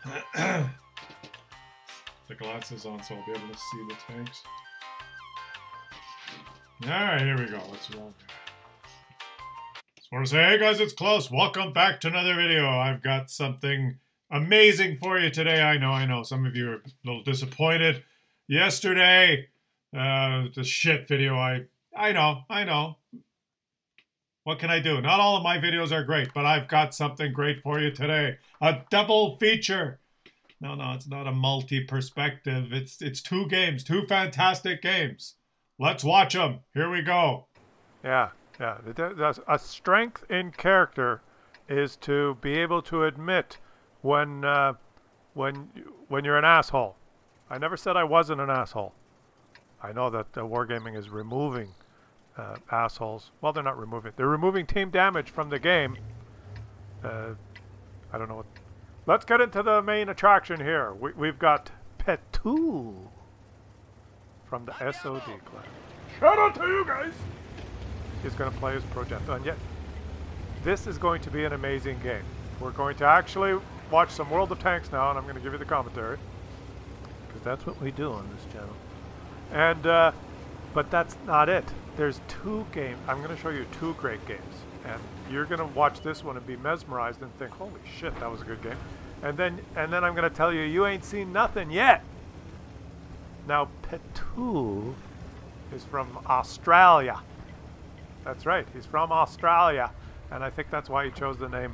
The glasses on so I'll be able to see the tanks. Alright, here we go. Let's roll. Just want to say, hey guys, it's Klaus. Welcome back to another video. I've got something amazing for you today. I know. Some of you are a little disappointed. Yesterday, the shit video, I know. What can I do? Not all of my videos are great, but I've got something great for you today. A double feature. No, it's not a multi-perspective. It's two games, two fantastic games. Let's watch them. Here we go. Yeah. A strength in character is to be able to admit when you're an asshole. I never said I wasn't an asshole. I know that Wargaming is removing assholes. Well, they're not removing. They're removing team damage from the game. I don't know what. Let's get into the main attraction here. We've got Petu from the SOD class. Shout out to you guys! He's going to play as Projectile. And yet, this is going to be an amazing game. We're going to actually watch some World of Tanks now, and I'm going to give you the commentary. Because that's what we do on this channel. And, but that's not it. There's two games. I'm going to show you two great games. And you're going to watch this one and be mesmerized and think, holy shit, that was a good game. And then I'm going to tell you, you ain't seen nothing yet. Now, Petu is from Australia. That's right, he's from Australia. And I think that's why he chose the name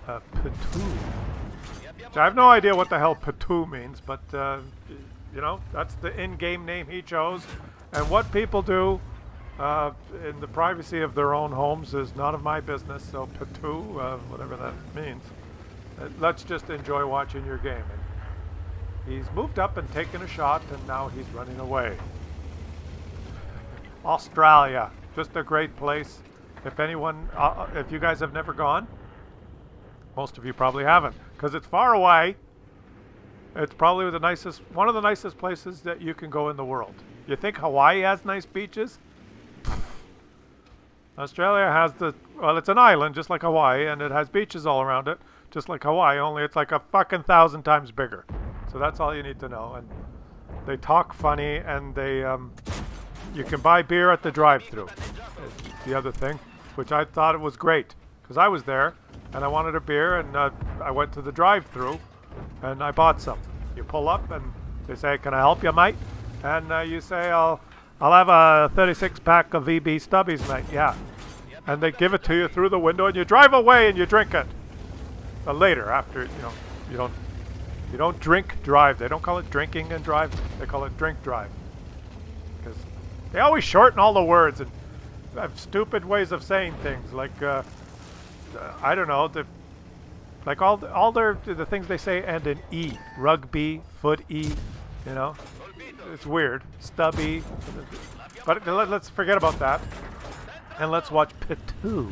Petu. So I have no idea what the hell Petu means, but, you know, that's the in-game name he chose. And what people do in the privacy of their own homes is none of my business, so Petu, whatever that means. Let's just enjoy watching your game. And he's moved up and taken a shot, and now he's running away. Australia, just a great place. If anyone, if you guys have never gone, most of you probably haven't, because it's far away. It's probably one of the nicest places that you can go in the world. You think Hawaii has nice beaches? Australia has well, it's an island just like Hawaii, and it has beaches all around it, just like Hawaii, only it's like a fucking 1,000 times bigger. So that's all you need to know. And they talk funny, and they, you can buy beer at the drive-thru. The other thing, which I thought it was great, because I was there, and I wanted a beer, and I went to the drive-thru, and I bought some. You pull up, and they say, "Can I help you, mate?" And you say, "I'll have a 36-pack of VB Stubbies, mate." Yeah. And they give it to you through the window, and you drive away and you drink it. But later, after, you don't drink drive. They don't call it drinking and drive. They call it drink drive. Because they always shorten all the words and have stupid ways of saying things. Like, I don't know, like all the things they say end in E. Rugby, foot-y, you know. It's weird. Stubby. But let's forget about that. And let's watch Petu.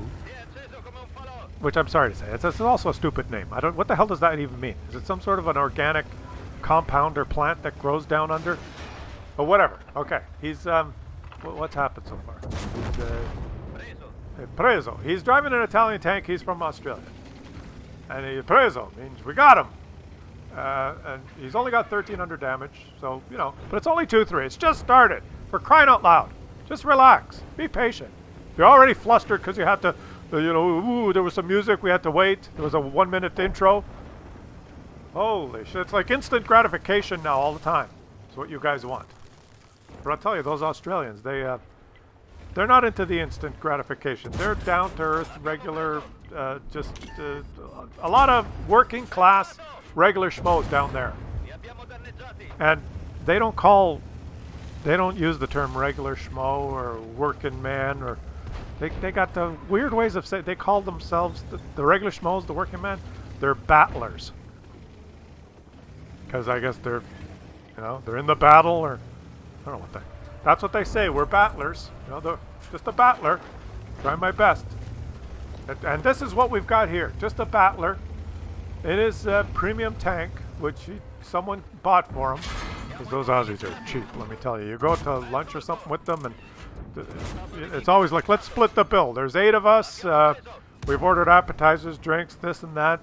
Which I'm sorry to say. It's also a stupid name. What the hell does that even mean? Is it some sort of an organic compound or plant that grows down under? But whatever. Okay. He's, what's happened so far? He's, preso. He's driving an Italian tank. He's from Australia. And preso means we got him. And he's only got 1,300 damage, so, you know, but it's only 2-3. It's just started. For crying out loud. Just relax. Be patient. You're already flustered because you had to, you know, ooh, there was some music, we had to wait. There was a 1-minute intro. Holy shit, it's like instant gratification now all the time. It's what you guys want. But I'll tell you, those Australians, they're not into the instant gratification. They're down-to-earth, regular, a lot of working class, regular schmoes down there. And they don't use the term regular schmo or working man, or they got the weird ways of saying. They call themselves the regular schmoes, the working man. They're battlers, because I guess they're, you know, they're in the battle, or I don't know what that's what they say. We're battlers, you know, just a battler. Try my best. And this is what we've got here. Just a battler. It is a premium tank, which someone bought for him. Because those Aussies are cheap, let me tell you. You go to lunch or something with them, and it's always like, let's split the bill. There's 8 of us. We've ordered appetizers, drinks, this and that.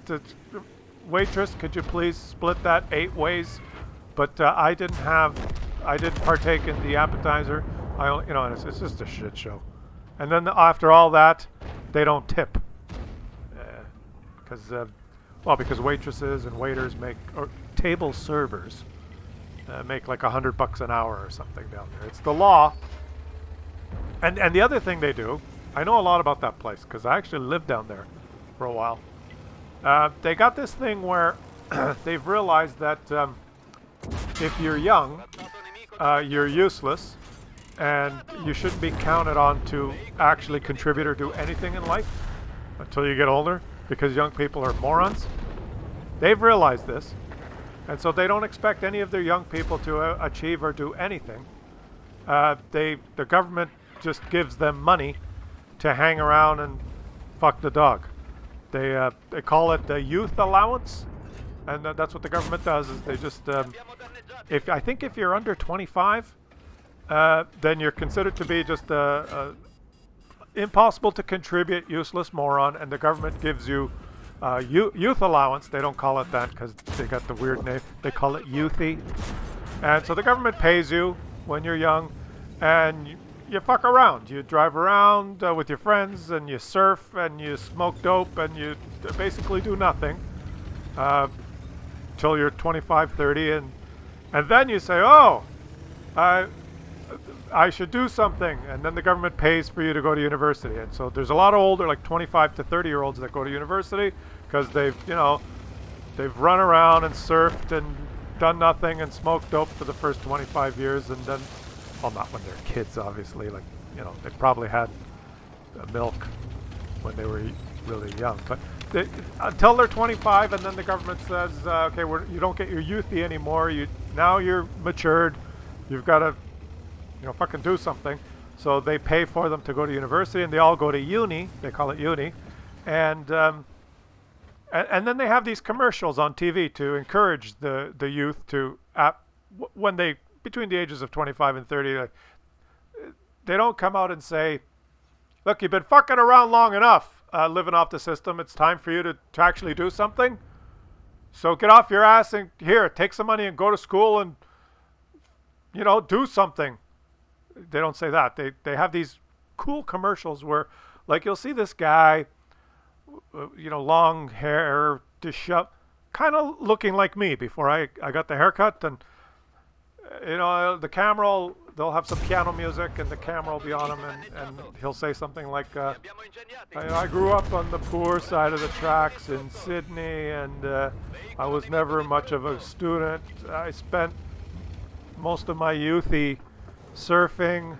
waitress, could you please split that 8 ways? But I didn't partake in the appetizer. I only, you know, and it's just a shit show. And then after all that, they don't tip. Because waitresses and waiters make, or table servers make like $100 an hour or something down there. It's the law. And the other thing they do, I know a lot about that place because I actually lived down there for a while. They got this thing where they've realized that if you're young, you're useless, and you shouldn't be counted on to actually contribute or do anything in life until you get older, because young people are morons. They've realized this, and so they don't expect any of their young people to achieve or do anything. The government just gives them money to hang around and fuck the dog. They call it the youth allowance, and that's what the government does. Is they just I think if you're under 25, then you're considered to be just impossible to contribute, useless moron, and the government gives you youth allowance. They don't call it that because they got the weird name. They call it youthy. And so the government pays you when you're young, and you fuck around. You drive around with your friends, and you surf, and you smoke dope, and you basically do nothing till you're 25, 30, and then you say, oh, I should do something, and then the government pays for you to go to university. And so there's a lot of older, like 25 to 30-year-olds that go to university because they've run around and surfed and done nothing and smoked dope for the first 25 years, and then, well, not when they're kids, obviously, like, you know, they probably had milk when they were really young, but until they're 25, and then the government says, okay, you don't get your youthy anymore. Now you're matured. You've got to, you know, fucking do something. So they pay for them to go to university, and they all go to uni. They call it uni, and then they have these commercials on TV to encourage the youth to, when they between the ages of 25 and 30, they don't come out and say, look, you've been fucking around long enough, living off the system. It's time for you to actually do something. So get off your ass and here, take some money and go to school and, you know, do something. They don't say that. They have these cool commercials where, like, you'll see this guy, you know, long hair, disheveled, kind of looking like me before I got the haircut, and you know, the camera, they'll have some piano music, and the camera will be on him, and he'll say something like, I grew up on the poor side of the tracks in Sydney, and I was never much of a student. I spent most of my youthy surfing,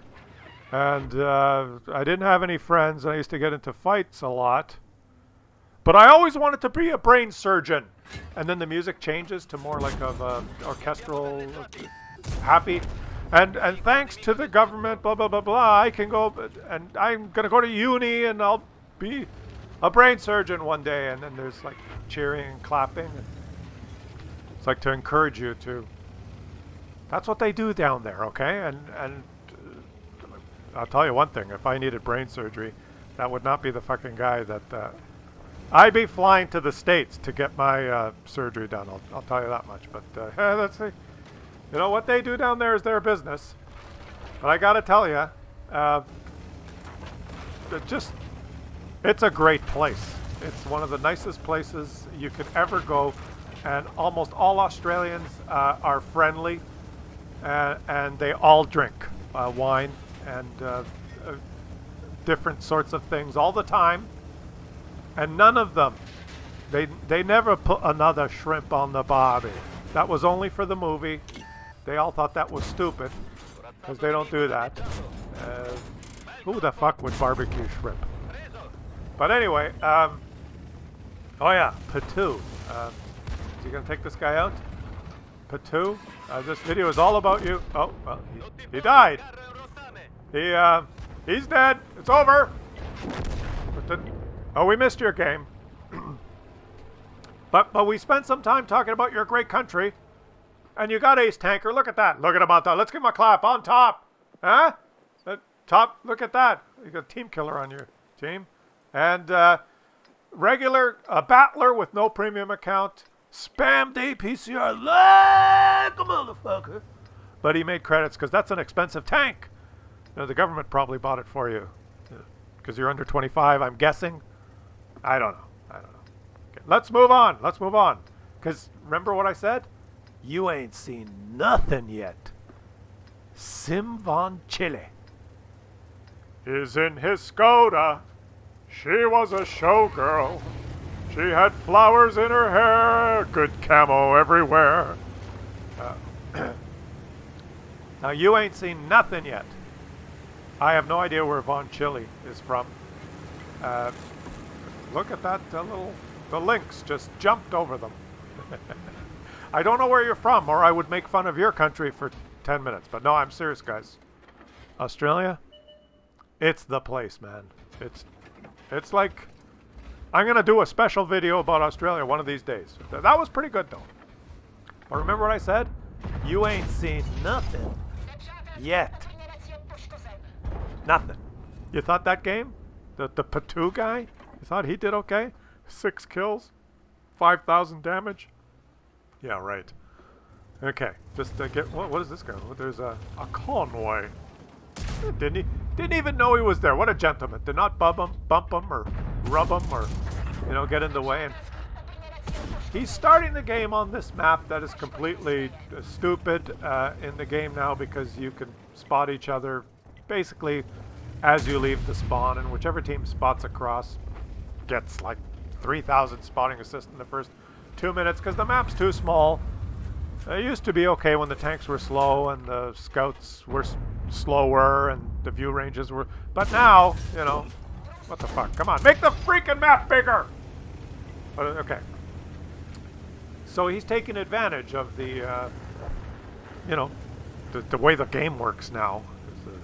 and I didn't have any friends. I used to get into fights a lot, but I always wanted to be a brain surgeon. And then the music changes to more like of orchestral, happy, and thanks to the government, blah blah blah blah, I can go, and I'm gonna go to uni, and I'll be a brain surgeon one day. And then there's like cheering and clapping, and it's like to encourage you to. That's what they do down there, okay? And I'll tell you one thing: if I needed brain surgery, that would not be the fucking guy that. I'd be flying to the States to get my surgery done. I'll tell you that much. But let's see. You know, what they do down there is their business. But I got to tell you, it's a great place. It's one of the nicest places you could ever go. And almost all Australians are friendly. And they all drink wine and different sorts of things all the time. And none of them, they never put another shrimp on the barbie. That was only for the movie. They all thought that was stupid, because they don't do that. Who the fuck would barbecue shrimp? But anyway, oh yeah, Patu. Is he gonna take this guy out? Patu? This video is all about you. Oh, well, he died. He's dead. It's over. Oh, we missed your game. but we spent some time talking about your great country. And you got Ace Tanker. Look at that. Look at him on top. Let's give him a clap. On top. Huh? Top. Look at that. You got a team killer on your team. And regular battler with no premium account. spammed APCR like a motherfucker. But he made credits because that's an expensive tank. You know, the government probably bought it for you because you're under 25, I'm guessing. I don't know. Okay, let's move on. Let's move on. Because remember what I said? You ain't seen nothing yet. Sim von Chile is in his Skoda. She was a showgirl. She had flowers in her hair. Good camo everywhere. Now you ain't seen nothing yet. I have no idea where Von Chile is from. Look at that the lynx just jumped over them. I don't know where you're from, or I would make fun of your country for 10 minutes. But no, I'm serious, guys. Australia, it's the place, man. It's like, I'm going to do a special video about Australia one of these days. That was pretty good, though. But remember what I said? You ain't seen nothing yet. Nothing. You thought that game? The Patu guy? You thought he did okay? 6 kills? 5,000 damage? Yeah, right. Okay, just get... What is this guy? There's a convoy. Didn't even know he was there. What a gentleman. Did not bump him, or rub him, or, you know, get in the way. And he's starting the game on this map that is completely stupid in the game now because you can spot each other basically as you leave the spawn, and whichever team spots across gets like 3,000 spotting assists in the first 2 minutes because the map's too small. It used to be okay when the tanks were slow and the scouts were slower and the view ranges were... But now, you know, what the fuck? Come on, make the freaking map bigger! Okay. So he's taking advantage of the, you know, the way the game works now.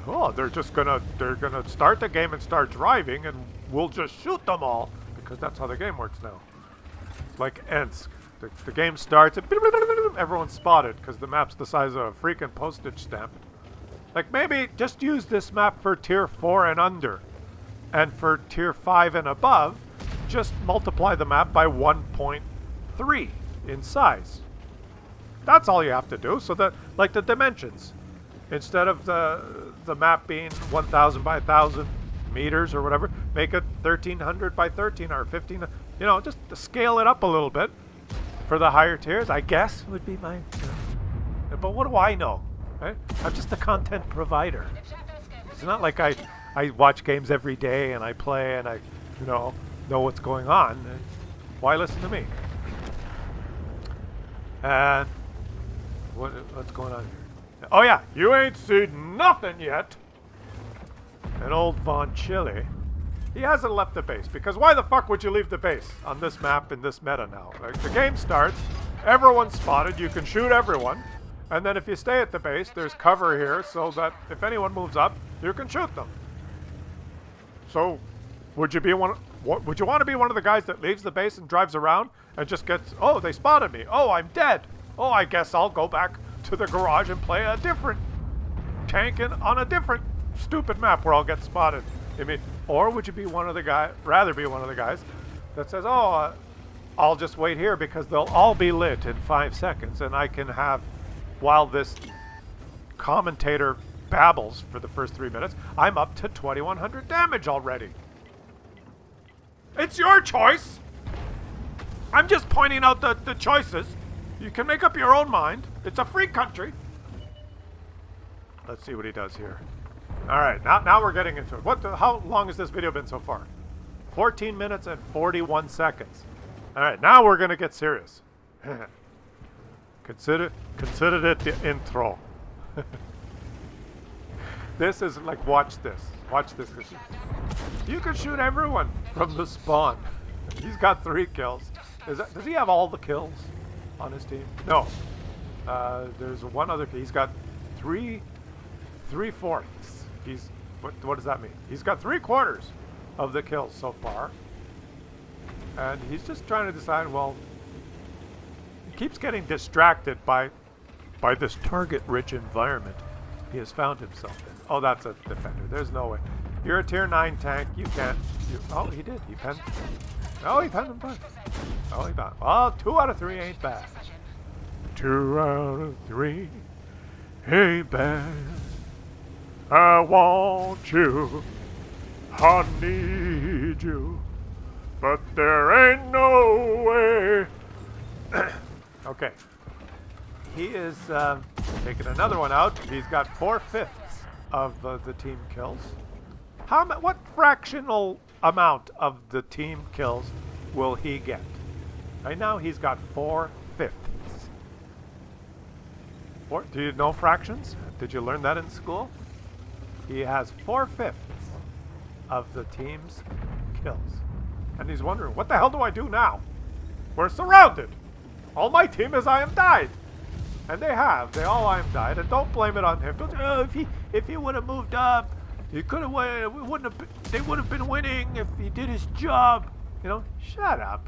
Oh, they're gonna start the game and start driving, and we'll just shoot them all because that's how the game works now. It's like Ensk. The game starts and everyone's spotted because the map's the size of a freaking postage stamp. Like, maybe just use this map for tier 4 and under, and for tier 5 and above, just multiply the map by 1.3 in size. That's all you have to do. So that, like the dimensions, instead of the map being 1,000 by 1,000 meters or whatever, make it 1,300 by 13 or 15. You know, just to scale it up a little bit for the higher tiers, I guess would be my. But what do I know? Right? I'm just a content provider. It's not like I watch games every day and I play and I, you know what's going on. Why listen to me? And what's going on here? Oh yeah, you ain't seen nothing yet. And old Von Chile, he hasn't left the base, because why the fuck would you leave the base on this map in this meta now? Like, the game starts, everyone's spotted, you can shoot everyone, and then if you stay at the base, there's cover here so that if anyone moves up, you can shoot them. So, would you want to be one of the guys that leaves the base and drives around and just gets, oh, they spotted me, oh, I'm dead, oh, I guess I'll go back to the garage and play a different tank on a different stupid map where I'll get spotted? I mean, or would you be one of the guys, rather be one of the guys that says, oh, I'll just wait here because they'll all be lit in 5 seconds and I can have, while this commentator babbles for the first 3 minutes, I'm up to 2,100 damage already. It's your choice. I'm just pointing out the choices. You can make up your own mind. It's a free country. Let's see what he does here. All right, now we're getting into it. How long has this video been so far? 14 minutes and 41 seconds. All right, now we're gonna get serious. Consider it the intro. This is like, watch this. Watch this. You can shoot everyone from the spawn. He's got 3 kills. Does he have all the kills on his team? No. There's one other. He's got 3/4. He's what does that mean? He's got 3/4 of the kills so far, and he's just trying to decide. Well, he keeps getting distracted by this target-rich environment he has found himself in. Oh, that's a defender. There's no way. You're a tier 9 tank. You can't. Oh, he did. He Oh, he found him twice. Oh, he found. Well, 2 out of 3 ain't bad. 2 out of 3 ain't bad. I want you. I need you. But there ain't no way. Okay. He is taking another one out. He's got 4/5 of the team kills. What fractional amount of the team kills will he get? Right now he's got 4/5. Do you know fractions? Did you learn that in school? He has 4/5 of the team's kills. And he's wondering, what the hell do I do now? We're surrounded. All my team is I am died. And they all I am died. And don't blame it on him. Don't, if he would have moved up, he could have won. They would have been winning if he did his job. You know, shut up.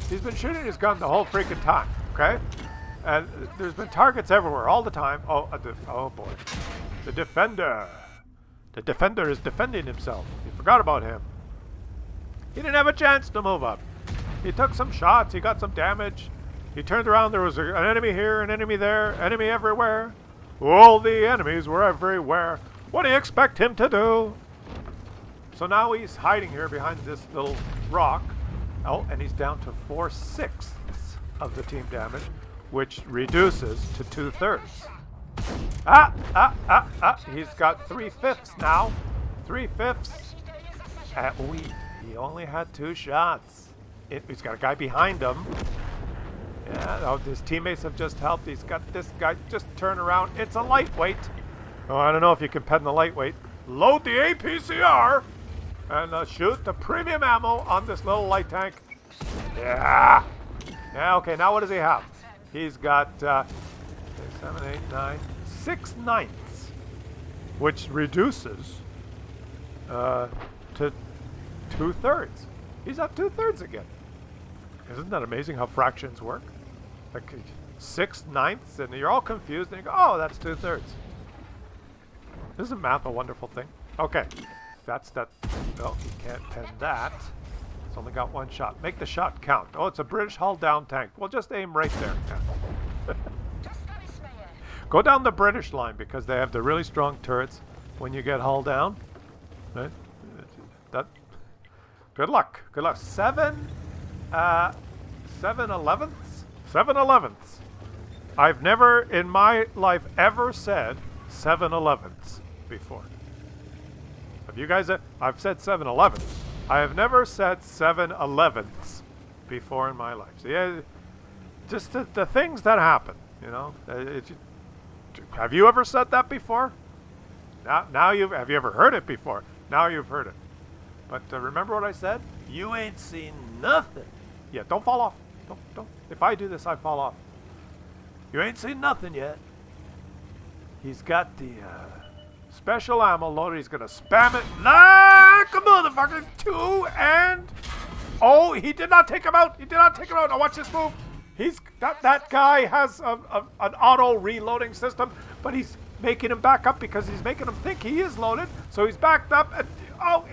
He's been shooting his gun the whole freaking time, okay? And there's been targets everywhere all the time. Oh boy. The defender. The defender is defending himself. You forgot about him. He didn't have a chance to move up. He took some shots. He got some damage. He turned around. There was an enemy here, an enemy there, enemy everywhere. All the enemies were everywhere. What do you expect him to do? So now he's hiding here behind this little rock. Oh, and he's down to 4/6 of the team damage, which reduces to 2/3. He's got 3/5 now. 3/5. He only had 2 shots. He's got a guy behind him. Yeah, his teammates have just helped. He's got this guy. Just turn around. It's a lightweight. Oh, I don't know if you can pen the lightweight. Load the APCR and shoot the premium ammo on this little light tank. Yeah. Yeah, okay, now what does he have? He's got 6, 7, 8, 9, 6/9, which reduces to 2/3. He's at 2/3 again. Isn't that amazing how fractions work? Like 6/9, and you're all confused, and you go, oh, that's 2/3. Isn't math a wonderful thing? Okay, that's that. Oh, you can't pen that. It's only got 1 shot. Make the shot count. Oh, it's a British hull down tank. Well, just aim right there. Yeah. Go down the British line because they have the really strong turrets when you get hull down. Right? Good luck. Good luck. 7/11. 7/11. I've never in my life ever said 7/11 before. Have you guys? I've said 7/11. I have never said 7/11 before in my life. So yeah, just the things that happen. You know. Have you ever said that before? Now have you ever heard it before? Now you've heard it. But remember what I said? You ain't seen nothing. Yeah, don't fall off. Don't. If I do this, I fall off. You ain't seen nothing yet. He's got the special ammo loader. He's gonna spam it like a motherfucker. 2 and oh, he did not take him out. He did not take him out. Now watch this move. That guy has an auto reloading system, but he's making him back up because he's making him think he is loaded. So he's backed up and oh,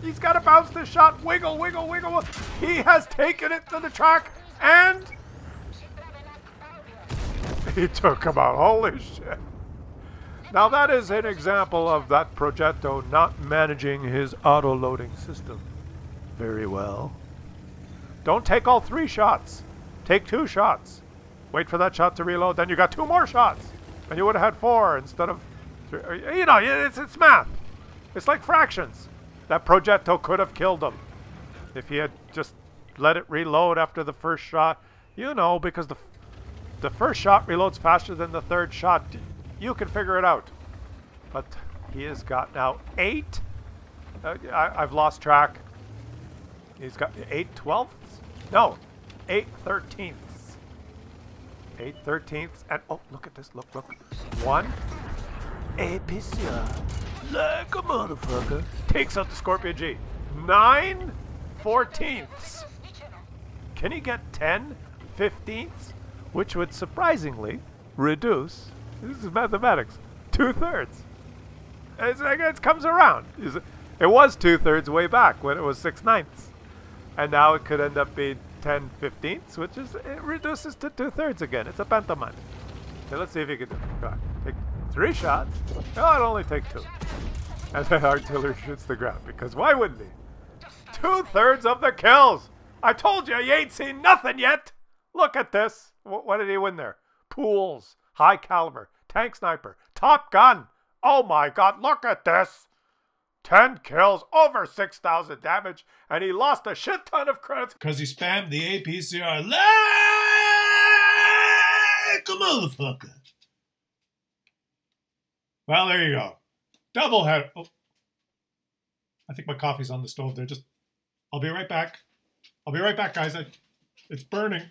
he's got to bounce this shot. Wiggle, wiggle, wiggle. He has taken it to the track and he took him out. Holy shit. Now that is an example of that Progetto not managing his auto-loading system very well. Don't take all 3 shots. Take 2 shots. Wait for that shot to reload. Then you got 2 more shots. And you would have had 4 instead of 3. You know, it's math. It's like fractions. That Progetto could have killed him if he had just let it reload after the first shot. You know, because the first shot reloads faster than the 3rd shot. You can figure it out. But he has got now 8. I've lost track. He's got 8/12? No, 8/13. 8/13. And oh, look at this. Look. 1. APCR. Like a motherfucker. Takes out the Scorpion G. 9/14. Can he get 10/15? Which would surprisingly reduce. This is mathematics. 2/3. It comes around. It was 2/3 way back when it was 6/9. And now it could end up being 10/15ths, which is, it reduces to 2/3 again. It's a pantomime. So let's see if you can do it. Go on. Take 3 shots. No, it'll only take 2. And then artillery shoots the ground, because why wouldn't he? 2/3 of the kills! I told you ain't seen nothing yet! Look at this! What did he win there? Pools, high caliber, tank sniper, top gun! Oh my god, look at this! 10 kills, over 6,000 damage, and he lost a shit ton of credits because he spammed the APCR like a motherfucker. Well, there you go. Double head. Oh. I think my coffee's on the stove there. I'll be right back. I'll be right back, guys. It's burning.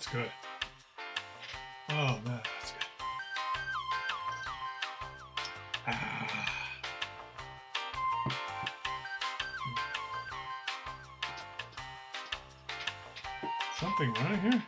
that's good. Oh man, that's good. Ah. Something running here?